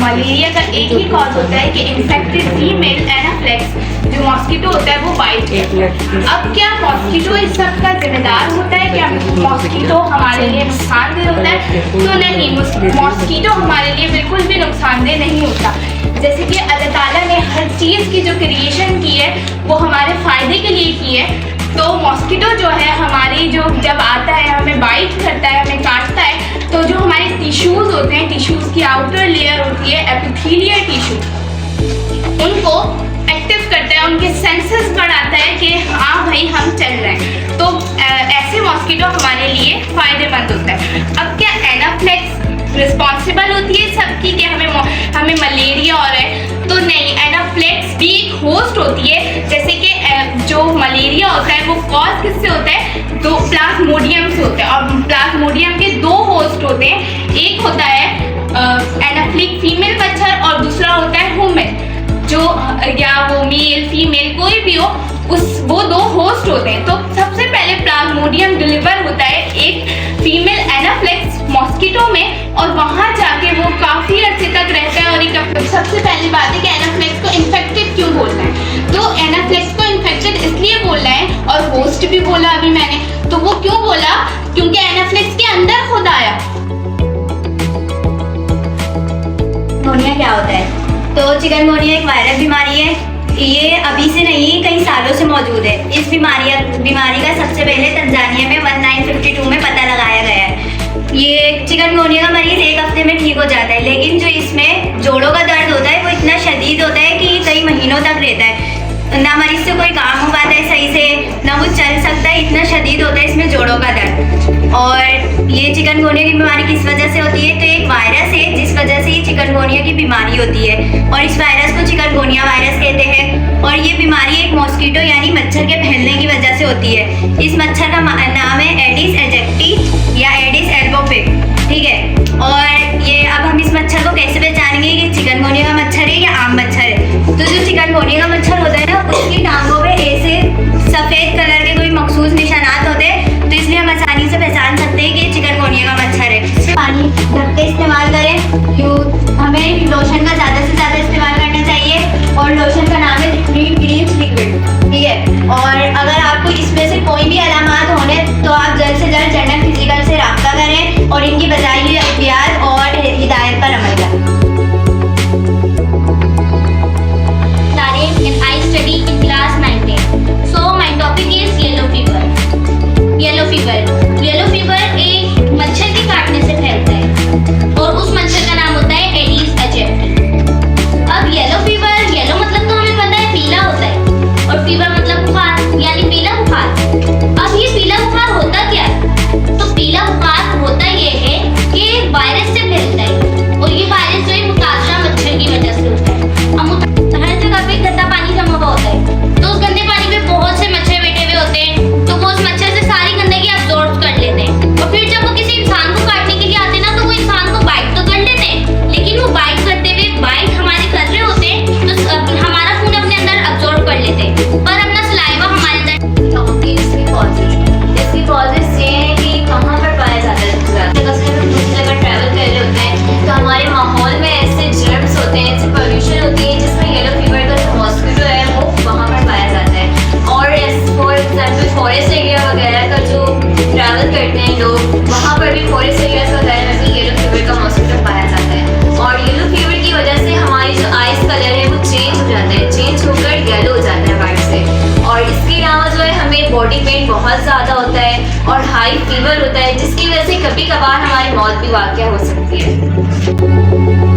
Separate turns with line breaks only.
Malaria का एक ही cause होता है कि इन्फेक्टेड फीमेल एनाफ्लेक्स जो मॉस्किटो होता है वो बाइट है। अब क्या मॉस्किटो इस सब का जिम्मेदार होता है? क्या मॉस्किटो हमारे लिए नुकसानदेह होता है? तो नहीं, मॉस्किटो हमारे लिए बिल्कुल भी नुकसानदेह नहीं होता। जैसे कि अल्लाह ताला ने हर चीज़ की जो क्रिएशन की है वो हमारे फ़ायदे के लिए की है। तो मॉस्किटो जो है हमारी जो जब आता है हमें बाइट करता है, हमें काटता है, तो जो हमारे टिश्यूज़ होते हैं, टिश्यूज़ की आउटर लेयर होती है एपिथेलियल टिश्यू, उनको एक्टिव करता है, उनके सेंसेस बढ़ाता है कि हाँ भाई हम चल रहे हैं। तो ऐसे मॉस्किटो हमारे लिए फ़ायदेमंद होता है। अब क्या एनाफ्लेक्स रिस्पॉन्सिबल होती है सबकी कि हमें मलेरिया हो रहा है? तो नहीं, एनाफ्लेक्स भी एक होस्ट होती है। जैसे कि जो मलेरिया होता है वो कॉज किससे होता है? दो प्लाज्मोडियम से होता है, और प्लाज्मोडियम के दो होस्ट होते हैं। एक होता है एनाफ्लिक फीमेल मच्छर और दूसरा होता है ह्यूमन, जो या वो मेल फीमेल कोई भी हो, वो दो होस्ट होते हैं। तो सबसे पहले प्लाज्मोडियम डिलीवर होता है एक फीमेल एनाफ्लेक्स मॉस्किटो में, और वहाँ जाके वो काफ़ी अर्से तक रहता है। और एक सबसे पहली बात है कि एनाफ्लेक्स को इन्फेक्टेड क्यों बोलना है? तो एनाफ्लेक्स को इन्फेक्टेड इसलिए बोलना है, और होस्ट भी बोला अभी मैंने, तो वो क्यों बोला? क्योंकि एनाफ्लेक्स के अंदर खुद आया।
चिकनगुनिया क्या होता है? तो चिकनगुनिया एक वायरल बीमारी है। ये अभी से नहीं, कई सालों से मौजूद है। इस बीमारी का सबसे पहले तंजानिया में 1952 में पता लगाया गया है। ये चिकनगुनिया का मरीज एक हफ्ते में ठीक हो जाता है, लेकिन जो इसमें जोड़ों का दर्द होता है वो इतना शदीद होता है कि ये कई महीनों तक रहता है। ना मरीज से कोई काम हो पाता है सही से, ना वो चल सकता है, इतना शदीद होता है इसमें जोड़ों का दर्द। और ये चिकनगुनिया की बीमारी किस वजह से होती है? तो एक वायरस है जिस वजह से ये चिकनगुनिया की बीमारी होती है, और इस वायरस को चिकनगुनिया वायरस कहते हैं। और ये बीमारी एक मॉस्किटो यानी मच्छर के फैलने की वजह से होती है। इस मच्छर का नाम है एडिस एजेक्टी या एडिस एल्बोपिक, ठीक है। और ये अब हम इस मच्छर को कैसे पहचानेंगे कि चिकनगुनिया का मच्छर है या आम मच्छर है? तो जो चिकनगुनिया का मच्छर होता है ना, उसकी टांगों पे ऐसे सफ़ेद कलर के कोई मखसूस निशानात होते हैं, तो इसलिए हम आसानी से पहचान सकते हैं कि चिकनगुनिया का मच्छर है। पानी ढक के इस्तेमाल करें, हमें लोशन का ज़्यादा से ज़्यादा इस्तेमाल करना चाहिए, और लोशन का नाम है ग्रीन्स लिक्विड, ठीक है। और अगर आपको इसमें से कोई भी अलामात होने तो आप जल्द से जल्द जनरल फिजिकल से रब्ता करें और इनकी बजाय एहतियात और हिदायत पर अमल करें।
And I study in class 9th. So my topic is yellow fever. Yellow fever. Yellow fever एक मच्छर के काटने से फैलता है, और उस मच्छर का नाम होता है एडिस एजेक्टी। अब येलो फीवर, येलो मतलब तो हमें पता है पीला होता है, और फीवर मतलब बुखार यानी पीला बुखार। अब ये पीला बुखार होता क्या है? तो पीला बुखार होता ये है कि वायरस से फैलता है, और ये वायरस जो है मुतासरा मच्छर की वजह से होता है। हर जगह पे गंदा पानी जमा हुआ होता है, तो उस गंदे पानी में बहुत से मच्छर बैठे हुए होते हैं, तो वो उस मच्छर से सारी गंदगी अब्सॉर्ब कर लेते हैं। और फिर जब वो किसी इंसान को काटने के लिए आते हैं ना, तो वो इंसान को बाइट तो कर लेते हैं, लेकिन वो बाइट करते हुए बाइट हमारे कर रहे होते हैं, तो हमारा खून अपने अंदर अब्सॉर्ब कर लेते हैं, पर अपना सलाइवा हमारे अंदर।
इसकी कॉजेज ये हैं कि कहाँ पर पाया जाता है? जगह से हम दूसरी जगह ट्रैवल कर रहे होते हैं, तो हमारे माहौल में ऐसे जर्म्स होते हैं, ऐसे पोल्यूशन होती है, जिसमें येलो फीवर का जो मॉस्किटो है वो वहाँ पर पाया जाता है। और फॉर एग्जाम्पल फॉरेस्ट एरिया वगैरह का जो ट्रैवल करते हैं लोग, वहाँ पर भी फॉरेस्ट एरियाज वगैरह में भी येलो फीवर का मॉस्किटो पाया जाता है। और येलो फीवर की वजह से हमारी जो आइज कलर है वो चेंज हो जाता है, चेंज होकर येलो हो जाता है वाइट से। और इसके अलावा जो है हमें बॉडी पेन बहुत ज़्यादा होता है और हाई फीवर होता है, जिसकी वजह से कभी कभार हमारी मौत भी वाक़या हो सकती है।